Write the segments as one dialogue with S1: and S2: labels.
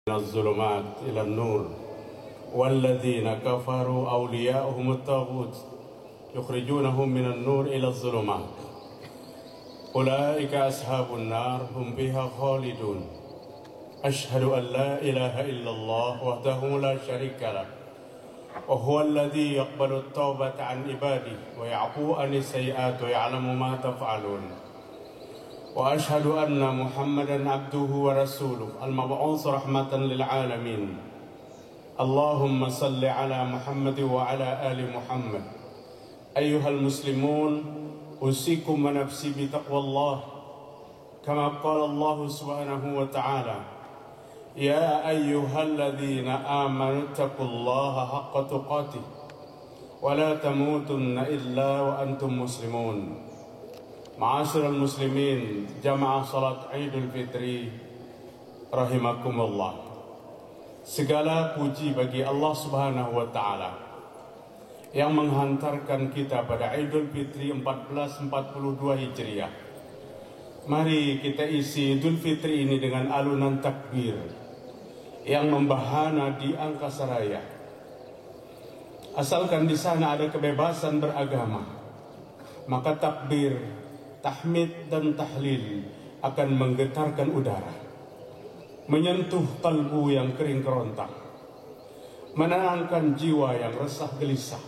S1: الظلمات إلى النور والذين كفروا أولياؤهم الطاغوت يخرجونهم من النور إلى الظلمات أولئك أصحاب النار هم فيها خالدون أشهد أن لا إله إلا الله وحده لا شريك له وهو الذي يقبل التوبة عن عباده ويعفو عن السيئات ويعلم ما تفعلون وأشهد أن محمدا عبده ورسوله المبعوث رحمة للعالمين اللهم صل على محمد وعلى آل محمد أيها المسلمون أوصيكم ونفسي بتقوى الله كما قال الله سبحانه وتعالى يا أيها الذين آمنوا اتقوا الله حق تقاته ولا تموتن إلا وأنتم مسلمون. Ma'asyiral muslimin, jamaah salat Idul Fitri rahimakumullah. Segala puji bagi Allah Subhanahu wa taala yang menghantarkan kita pada Idul Fitri 1442 Hijriah. Mari kita isi Idul Fitri ini dengan alunan takbir yang membahana di angkasa raya. Asalkan di sana ada kebebasan beragama, maka takbir, tahmid dan tahlil akan menggetarkan udara, menyentuh kalbu yang kering kerontang, menenangkan jiwa yang resah gelisah.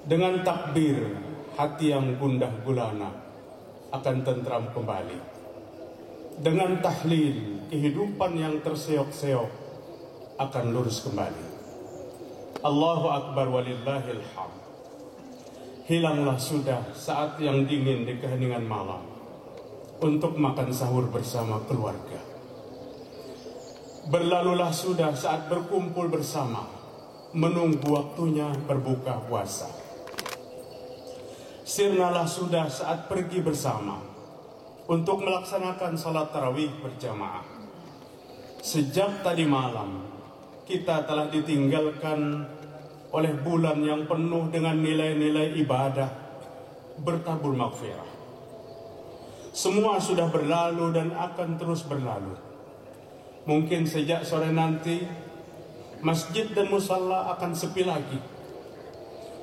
S1: Dengan takbir, hati yang gundah gulana akan tentram kembali. Dengan tahlil, kehidupan yang terseok-seok akan lurus kembali. Allahu Akbar walillahil hamd. Hilanglah sudah saat yang dingin di keheningan malam untuk makan sahur bersama keluarga. Berlalulah sudah saat berkumpul bersama menunggu waktunya berbuka puasa. Sirnalah sudah saat pergi bersama untuk melaksanakan salat tarawih berjamaah. Sejak tadi malam kita telah ditinggalkan oleh bulan yang penuh dengan nilai-nilai ibadah bertabur maghfirah. Semua sudah berlalu dan akan terus berlalu. Mungkin sejak sore nanti masjid dan musalla akan sepi lagi.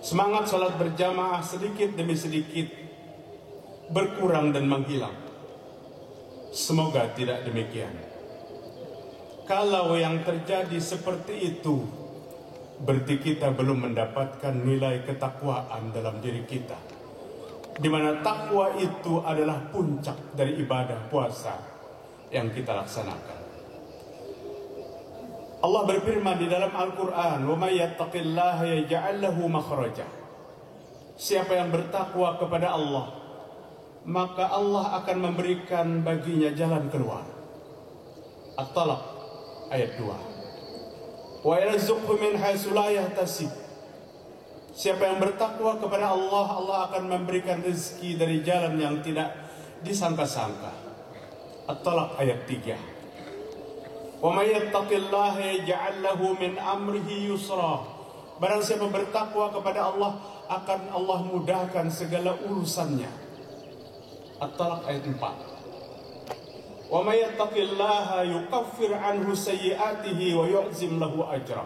S1: Semangat salat berjamaah sedikit demi sedikit berkurang dan menghilang. Semoga tidak demikian. Kalau yang terjadi seperti itu, berarti kita belum mendapatkan nilai ketakwaan dalam diri kita, di mana takwa itu adalah puncak dari ibadah puasa yang kita laksanakan. Allah berfirman di dalam Al-Quran, "Wa may yattaqillaha yaj'al lahu makhraja." Siapa yang bertakwa kepada Allah, maka Allah akan memberikan baginya jalan keluar. At-Talaq ayat 2. Wa yarzuqhu min haitsu la yahtasib. Siapa yang bertakwa kepada Allah, Allah akan memberikan rezeki dari jalan yang tidak disangka-sangka. At-Talaq ayat 3. Wa may yattaqillaha yaj'al lahu min amrihi yusra. Barang siapa bertakwa kepada Allah, akan Allah mudahkan segala urusannya. At-Talaq ayat 4. Wa may yattaqillaha yukaffir anhu sayyi'atihi wa yu'zim lahu ajra.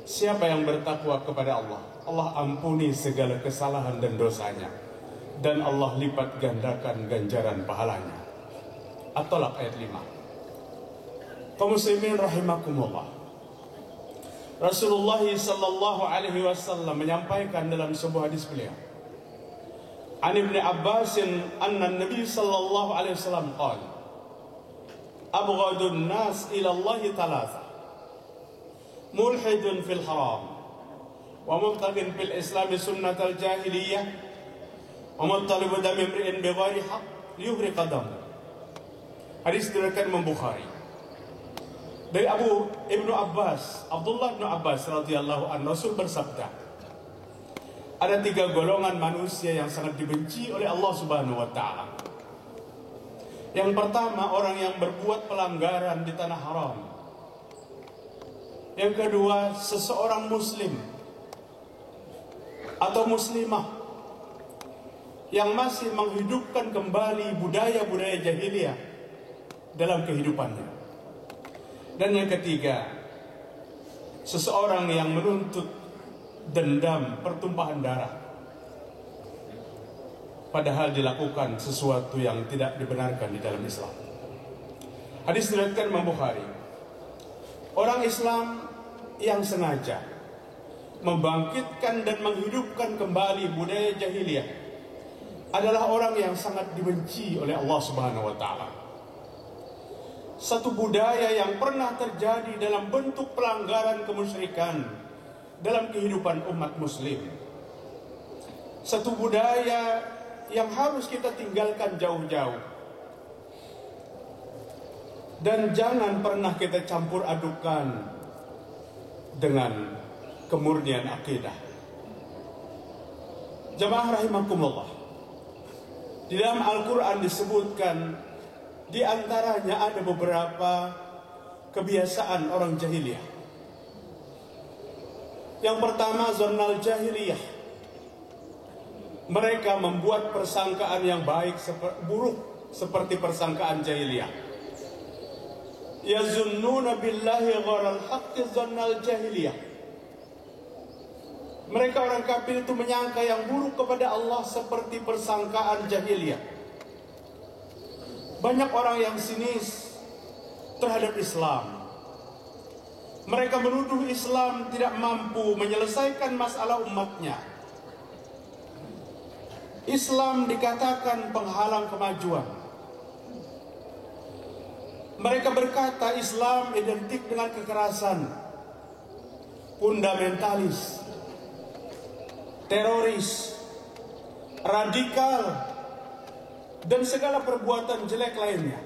S1: Siapa yang bertakwa kepada Allah, Allah ampuni segala kesalahan dan dosanya, dan Allah lipat gandakan ganjaran pahalanya. At-Talaq ayat 5. Kaum muslimin rahimakumullah. Rasulullah sallallahu alaihi wasallam menyampaikan dalam sebuah hadis beliau, An Ibnu Abbas anna Nabi sallallahu alaihi wasallam qala abghadun nas ila Allah thalatha mulhidun fil haram wa mubtaghin fil islam sunnatal jahiliyah wa muttalibu dam imri'in bighairi haqq liyuhri qadam. Hadis diriwayatkan Imam Bukhari dari Abdullah bin Abbas radhiyallahu anhu, Rasul bersabda, ada 3 golongan manusia yang sangat dibenci oleh Allah Subhanahu wa taala. Yang pertama, orang yang berbuat pelanggaran di tanah haram. Yang kedua, seseorang muslim atau muslimah yang masih menghidupkan kembali budaya-budaya jahiliyah dalam kehidupannya. Dan yang ketiga, seseorang yang menuntut dendam, pertumpahan darah, padahal dilakukan sesuatu yang tidak dibenarkan di dalam Islam. Hadis diriwayatkan Imam Bukhari. Orang Islam yang sengaja membangkitkan dan menghidupkan kembali budaya jahiliyah adalah orang yang sangat dibenci oleh Allah Subhanahu wa taala. Satu budaya yang pernah terjadi dalam bentuk pelanggaran kemusyrikan dalam kehidupan umat muslim. Satu budaya yang harus kita tinggalkan jauh-jauh. Dan jangan pernah kita campur adukan dengan kemurnian akidah. Jamaah rahimakumullah, di dalam Al-Quran disebutkan, di antaranya ada beberapa kebiasaan orang jahiliyah. Yang pertama, zonnal jahiliyah. Mereka membuat persangkaan yang buruk seperti persangkaan jahiliyah. Yazunnuna billahi gharal haqqi zonnal jahiliyah. Mereka orang kafir itu menyangka yang buruk kepada Allah seperti persangkaan jahiliyah. Banyak orang yang sinis terhadap Islam. Mereka menuduh Islam tidak mampu menyelesaikan masalah umatnya. Islam dikatakan penghalang kemajuan. Mereka berkata Islam identik dengan kekerasan, fundamentalis, teroris, radikal, dan segala perbuatan jelek lainnya.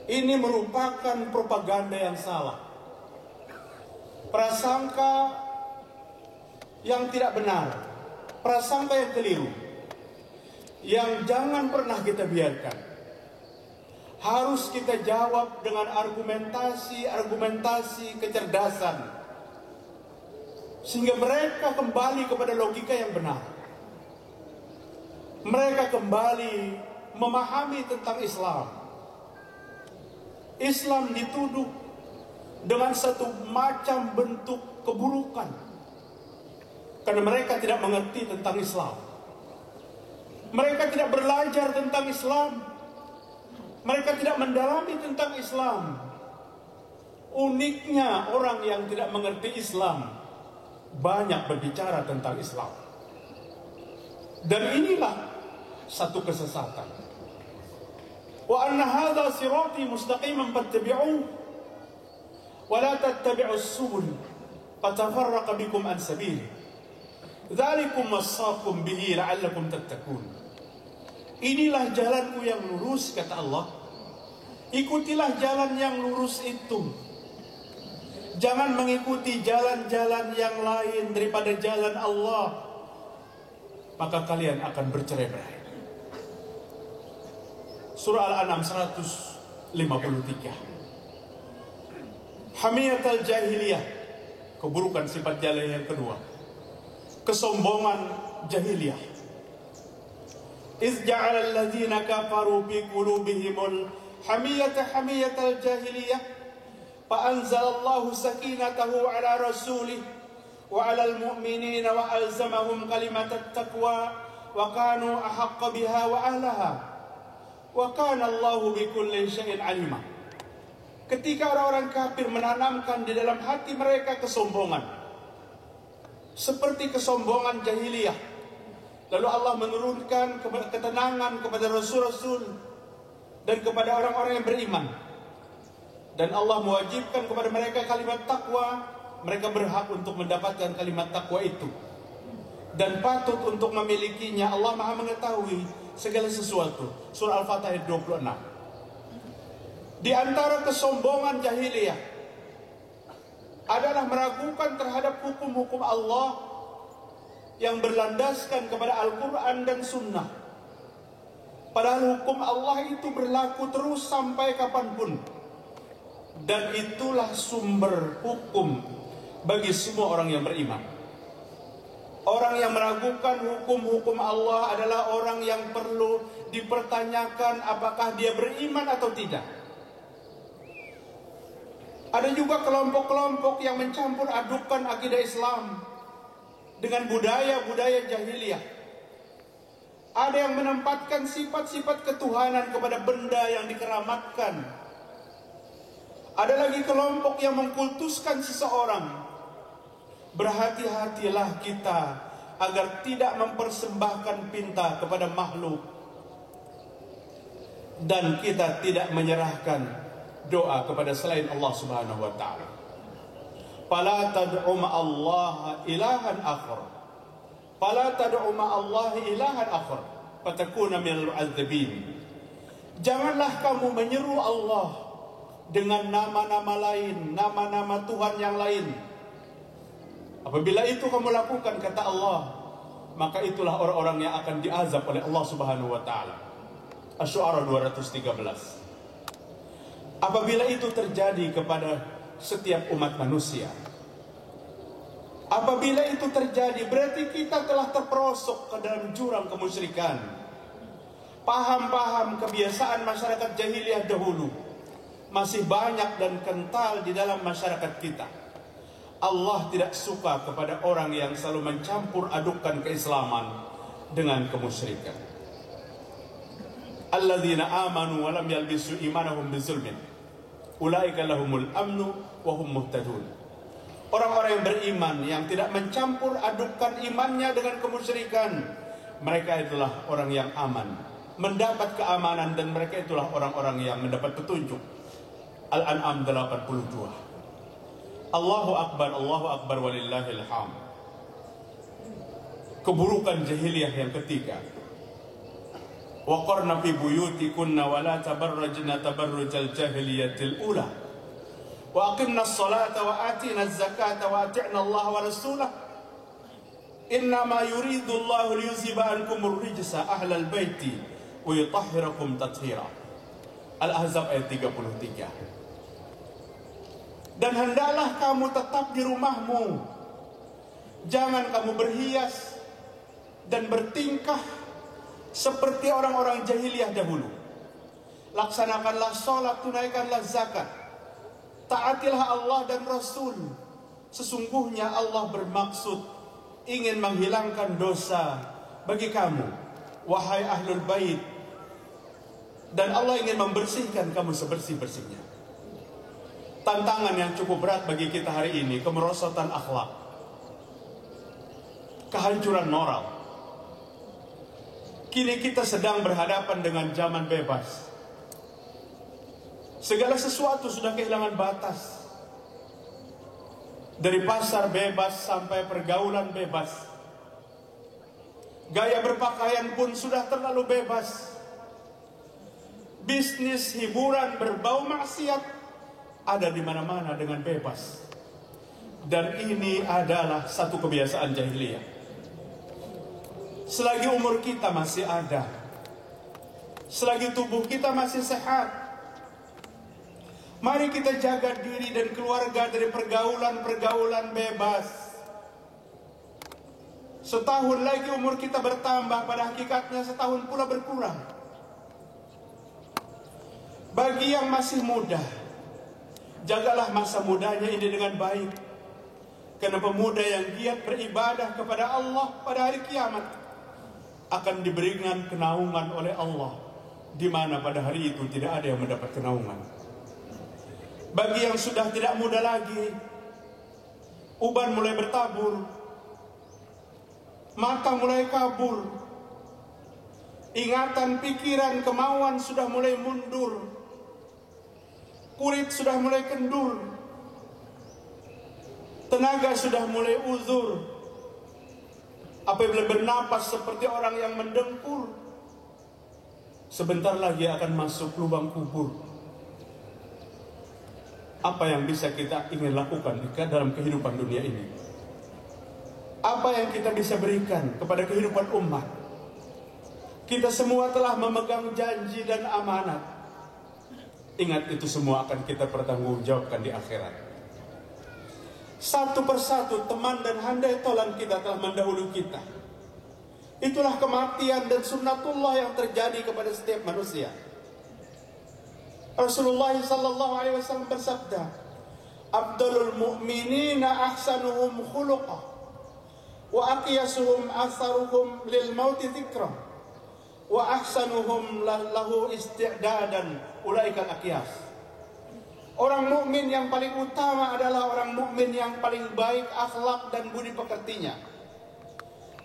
S1: Ini merupakan propaganda yang salah, prasangka yang tidak benar, prasangka yang keliru, yang jangan pernah kita biarkan. Harus kita jawab dengan argumentasi kecerdasan, sehingga mereka kembali kepada logika yang benar. Mereka kembali memahami tentang Islam. Islam dituduh dengan satu macam bentuk keburukan karena mereka tidak mengerti tentang Islam. Mereka tidak belajar tentang Islam. Mereka tidak mendalami tentang Islam. Uniknya orang yang tidak mengerti Islam banyak berbicara tentang Islam. Dan inilah satu kesesatan. Wa anna hadza sirati mustaqiman fattabi'uhu wa la tattabi'us subul fatafarraqa bikum an sabili. Dzalikum wassaqum bihi la'allakum tattaqun. Inilah jalanku yang lurus, kata Allah. Ikutilah jalan yang lurus itu. Jangan mengikuti jalan-jalan yang lain daripada jalan Allah, maka kalian akan bercerai-berai. Surah Al-An'am 153. Hamiyatul jahiliyah, keburukan sifat jahiliyah yang kedua. Kesombongan jahiliyah. Iz ja'ala alladhina kafaru fi qulubihimul hamiyatal jahiliyah fa anzalallahu sakinatahu ala rasulih wa 'alal mu'minina wa alzamahum kalimatat taqwa wa kanu ahaqqa biha wa ahlaha wa kana Allahu bikulli syai'in 'alima. Ketika orang-orang kafir menanamkan di dalam hati mereka kesombongan seperti kesombongan jahiliyah, lalu Allah menurunkan ketenangan kepada rasul-rasul dan kepada orang-orang yang beriman, dan Allah mewajibkan kepada mereka kalimat takwa. Mereka berhak untuk mendapatkan kalimat takwa itu dan patut untuk memilikinya. Allah Maha mengetahui segala sesuatu. Surah Al-Fatah ayat 26. Di antara kesombongan jahiliyah adalah meragukan terhadap hukum-hukum Allah yang berlandaskan kepada Al-Quran dan Sunnah. Padahal hukum Allah itu berlaku terus sampai kapanpun. Dan itulah sumber hukum bagi semua orang yang beriman. Orang yang meragukan hukum-hukum Allah adalah orang yang perlu dipertanyakan apakah dia beriman atau tidak. Ada juga kelompok-kelompok yang mencampur adukan akidah Islam dengan budaya-budaya jahiliyah. Ada yang menempatkan sifat-sifat ketuhanan kepada benda yang dikeramatkan. Ada lagi kelompok yang mengkultuskan seseorang. Berhati-hatilah kita agar tidak mempersembahkan pinta kepada makhluk, dan kita tidak menyerahkan doa kepada selain Allah Subhanahu wa taala. Fala tad'u ma'allahi ilahan akhar. Fala tad'u ma'allahi ilahan akhar fatakuna minal mu'adzabin. Janganlah kamu menyeru Allah dengan nama-nama lain, nama-nama Tuhan yang lain. Apabila itu kamu lakukan, kata Allah, maka itulah orang-orang yang akan diazab oleh Allah Subhanahu wa taala. Asy-Syu'ara 213. Apabila itu terjadi kepada setiap umat manusia, apabila itu terjadi, berarti kita telah terperosok ke dalam jurang kemusyrikan. Paham-paham kebiasaan masyarakat jahiliyah dahulu masih banyak dan kental di dalam masyarakat kita. Allah tidak suka kepada orang yang selalu mencampur adukan keislaman dengan kemusyrikan. Alladzina amanu wa lam yalbisu imanahum bizulmin ulaika lahumul amnu wa hum muhtadun. Orang-orang yang beriman yang tidak mencampur adukan imannya dengan kemusyrikan, mereka itulah orang yang aman, mendapat keamanan, dan mereka itulah orang-orang yang mendapat petunjuk. Al-An'am 82. Allahu Akbar walillahil hamd. Keburukan jahiliyah yang ketiga. Wa qarna fi buyutikunna wa la tabarrajna tabarrujal jahiliyatil ula. Wa aqimna as-salata wa atina az-zakata wa ati'na Allah wa rasulahu. Innama yuridu Allah liyuzhiba ankum ar-rijsa ahlal baiti wa yutahhirakum tathira. Al-Ahzab ayat 33. Dan hendaklah kamu tetap di rumahmu. Jangan kamu berhias dan bertingkah seperti orang-orang jahiliyah dahulu. Laksanakanlah sholat, tunaikanlah zakat, taatilah Allah dan Rasul. Sesungguhnya Allah bermaksud ingin menghilangkan dosa bagi kamu, wahai ahlul bait, dan Allah ingin membersihkan kamu sebersih-bersihnya. Tantangan yang cukup berat bagi kita hari ini, kemerosotan akhlak, kehancuran moral. Kini kita sedang berhadapan dengan zaman bebas. Segala sesuatu sudah kehilangan batas. Dari pasar bebas sampai pergaulan bebas. Gaya berpakaian pun sudah terlalu bebas. Bisnis hiburan berbau maksiat ada di mana-mana dengan bebas. Dan ini adalah satu kebiasaan jahiliyah. Selagi umur kita masih ada, selagi tubuh kita masih sehat, mari kita jaga diri dan keluarga dari pergaulan-pergaulan bebas. Setahun lagi umur kita bertambah, pada hakikatnya setahun pula berkurang. Bagi yang masih muda, jagalah masa mudanya ini dengan baik. Karena pemuda yang giat beribadah kepada Allah pada hari kiamat akan diberikan kenaungan oleh Allah, di mana pada hari itu tidak ada yang mendapat kenaungan. Bagi yang sudah tidak muda lagi, uban mulai bertabur, mata mulai kabur, ingatan, pikiran, kemauan sudah mulai mundur, kulit sudah mulai kendur, tenaga sudah mulai uzur. Apabila bernapas seperti orang yang mendengkur, sebentar lagi akan masuk lubang kubur. Apa yang bisa kita ingin lakukan dalam kehidupan dunia ini? Apa yang kita bisa berikan kepada kehidupan umat? Kita semua telah memegang janji dan amanat. Ingat, itu semua akan kita pertanggungjawabkan di akhirat. Satu persatu teman dan handai tolan kita telah mendahului kita. Itulah kematian dan sunnatullah yang terjadi kepada setiap manusia. Rasulullah sallallahu alaihi wasallam bersabda, "Afdalul mu'minina ahsanuhum khuluqa wa aqyasuhum atharuhum lil mauti dzikra wa ahsanuhum lahu isti'dadan ulaikal aqyas." Orang mukmin yang paling utama adalah orang mukmin yang paling baik akhlak dan budi pekertinya.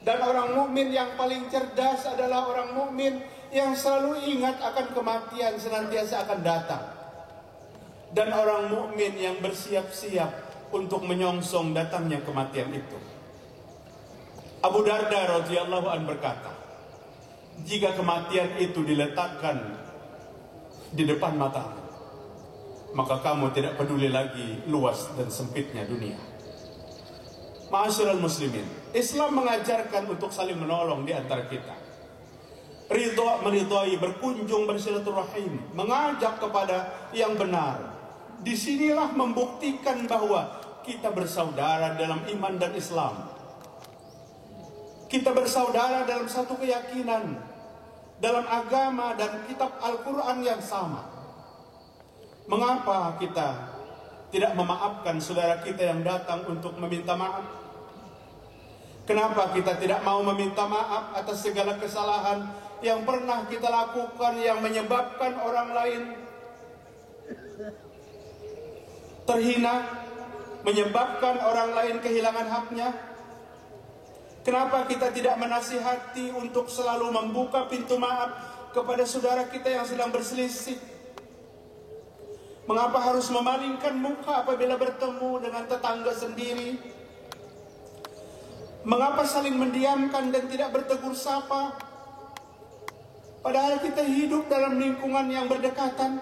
S1: Dan orang mukmin yang paling cerdas adalah orang mukmin yang selalu ingat akan kematian senantiasa akan datang. Dan orang mukmin yang bersiap-siap untuk menyongsong datangnya kematian itu. Abu Darda radhiyallahu anhu berkata, jika kematian itu diletakkan di depan matamu, maka kamu tidak peduli lagi luas dan sempitnya dunia. Ma'asyiral muslimin, Islam mengajarkan untuk saling menolong di antara kita. Ridha meridhai, berkunjung, bersilaturahim, mengajak kepada yang benar. Disinilah membuktikan bahwa kita bersaudara dalam iman dan Islam. Kita bersaudara dalam satu keyakinan, dalam agama dan kitab Al-Quran yang sama. Mengapa kita tidak memaafkan saudara kita yang datang untuk meminta maaf? Kenapa kita tidak mau meminta maaf atas segala kesalahan yang pernah kita lakukan yang menyebabkan orang lain terhina, menyebabkan orang lain kehilangan haknya? Kenapa kita tidak menasihati untuk selalu membuka pintu maaf kepada saudara kita yang sedang berselisih? Mengapa harus memalingkan muka apabila bertemu dengan tetangga sendiri? Mengapa saling mendiamkan dan tidak bertegur sapa? Padahal kita hidup dalam lingkungan yang berdekatan.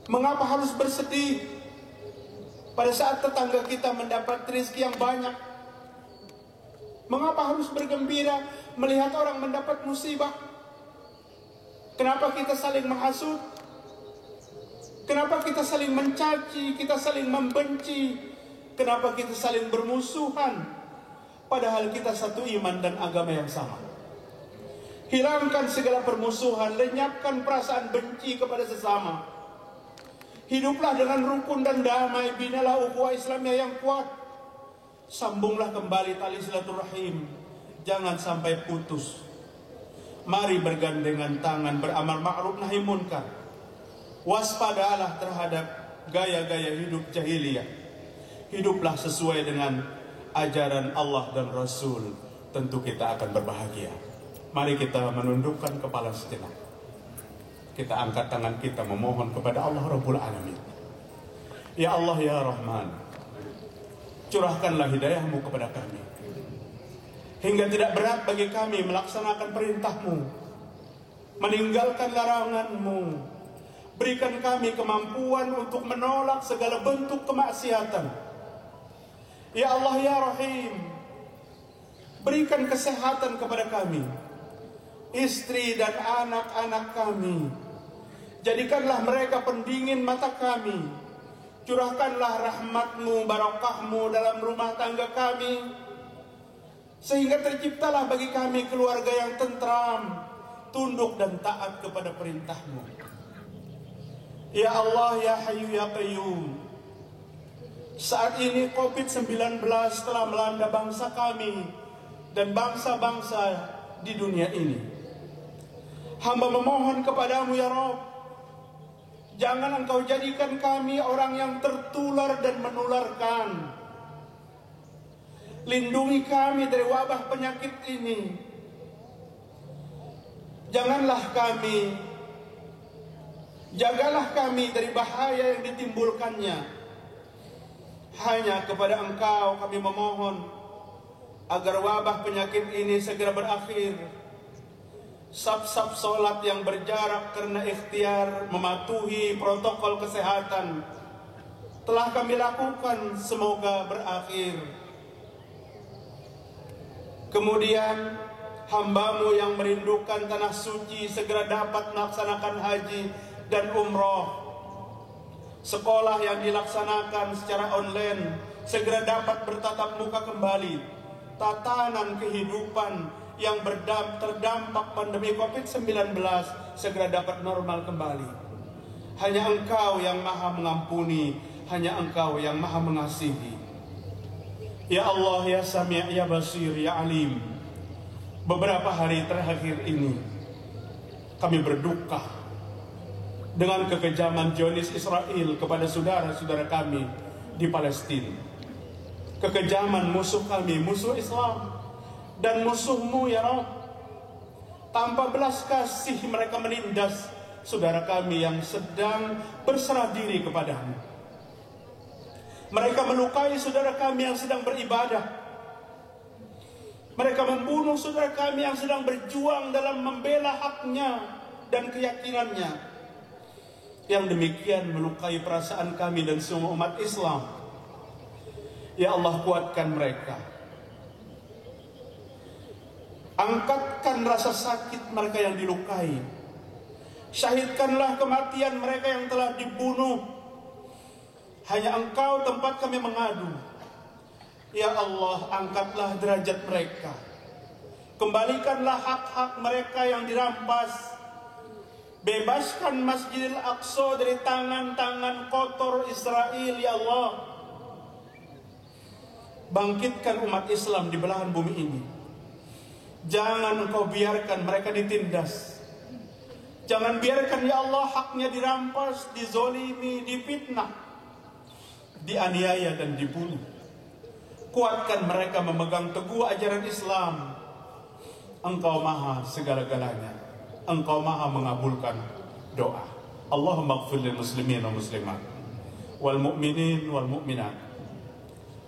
S1: Mengapa harus bersedih pada saat tetangga kita mendapat rezeki yang banyak? Mengapa harus bergembira melihat orang mendapat musibah? Kenapa kita saling menghasut? Kenapa kita saling mencaci, kita saling membenci? Kenapa kita saling bermusuhan? Padahal kita satu iman dan agama yang sama. Hilangkan segala permusuhan, lenyapkan perasaan benci kepada sesama. Hiduplah dengan rukun dan damai, binalah ukhuwah Islamiyah yang kuat. Sambunglah kembali tali silaturahim, jangan sampai putus. Mari bergandengan tangan beramal ma'ruf nahi munkar. Waspadalah terhadap gaya-gaya hidup jahiliyah. Hiduplah sesuai dengan ajaran Allah dan Rasul, tentu kita akan berbahagia. Mari kita menundukkan kepala sejenak. Kita angkat tangan kita memohon kepada Allah Rabbul Alamin. Ya Allah ya Rahman, curahkanlah hidayahmu kepada kami, hingga tidak berat bagi kami melaksanakan perintahmu, meninggalkan laranganmu. Berikan kami kemampuan untuk menolak segala bentuk kemaksiatan. Ya Allah ya Rahim, berikan kesehatan kepada kami, istri dan anak-anak kami. Jadikanlah mereka pendingin mata kami. Curahkanlah rahmatmu, barakahmu dalam rumah tangga kami, sehingga terciptalah bagi kami keluarga yang tentram, tunduk dan taat kepada perintahmu. Ya Allah ya Hayyu ya Qayyum, saat ini COVID-19 telah melanda bangsa kami dan bangsa-bangsa di dunia ini. Hamba memohon kepadamu ya Rabb, jangan engkau jadikan kami orang yang tertular dan menularkan. Lindungi kami dari wabah penyakit ini. Jagalah kami dari bahaya yang ditimbulkannya. Hanya kepada Engkau kami memohon agar wabah penyakit ini segera berakhir. saf-saf sholat yang berjarak karena ikhtiar mematuhi protokol kesehatan telah kami lakukan, semoga berakhir. Kemudian hamba-Mu yang merindukan tanah suci segera dapat melaksanakan haji dan umroh. Sekolah yang dilaksanakan secara online segera dapat bertatap muka kembali. Tatanan kehidupan yang terdampak pandemi COVID-19 segera dapat normal kembali. Hanya Engkau yang Maha mengampuni, hanya Engkau yang Maha mengasihi. Ya Allah, ya Sami', ya Basir, ya Alim. Beberapa hari terakhir ini kami berduka dengan kekejaman Zionis Israel kepada saudara-saudara kami di Palestina. Kekejaman musuh kami, musuh Islam dan musuh-Mu ya Rabb. Tanpa belas kasih mereka menindas saudara kami yang sedang berserah diri kepada-Mu. Mereka melukai saudara kami yang sedang beribadah. Mereka membunuh saudara kami yang sedang berjuang dalam membela haknya dan keyakinannya. Yang demikian melukai perasaan kami dan semua umat Islam. Ya Allah, kuatkan mereka. Angkatkan rasa sakit mereka yang dilukai. Syahidkanlah kematian mereka yang telah dibunuh. Hanya Engkau tempat kami mengadu. Ya Allah, angkatlah derajat mereka. Kembalikanlah hak-hak mereka yang dirampas. Bebaskan Masjidil Aqsa dari tangan-tangan kotor Israel, ya Allah. Bangkitkan umat Islam di belahan bumi ini. Jangan Engkau biarkan mereka ditindas. Jangan biarkan ya Allah haknya dirampas, dizolimi, difitnah, dianiaya dan dibunuh. Kuatkan mereka memegang teguh ajaran Islam. Engkau Maha segala-galanya. Engkau Maha mengabulkan doa. Allahumma ighfir lil muslimin wal muslimat wal mu'minin wal mu'minat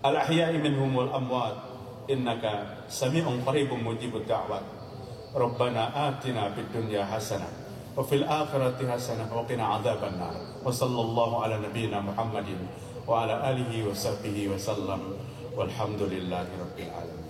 S1: al ahya'i minhum wal amwat innaka sami'un qaribun mujibud da'wat. Rabbana atina fid dunya hasanah wa fil akhirati hasanah wa qina adzaban nar. Wa sallallahu ala nabiyyina Muhammadin wa ala alihi wa sahbihi wa sallam. Walhamdulillahi rabbil alamin.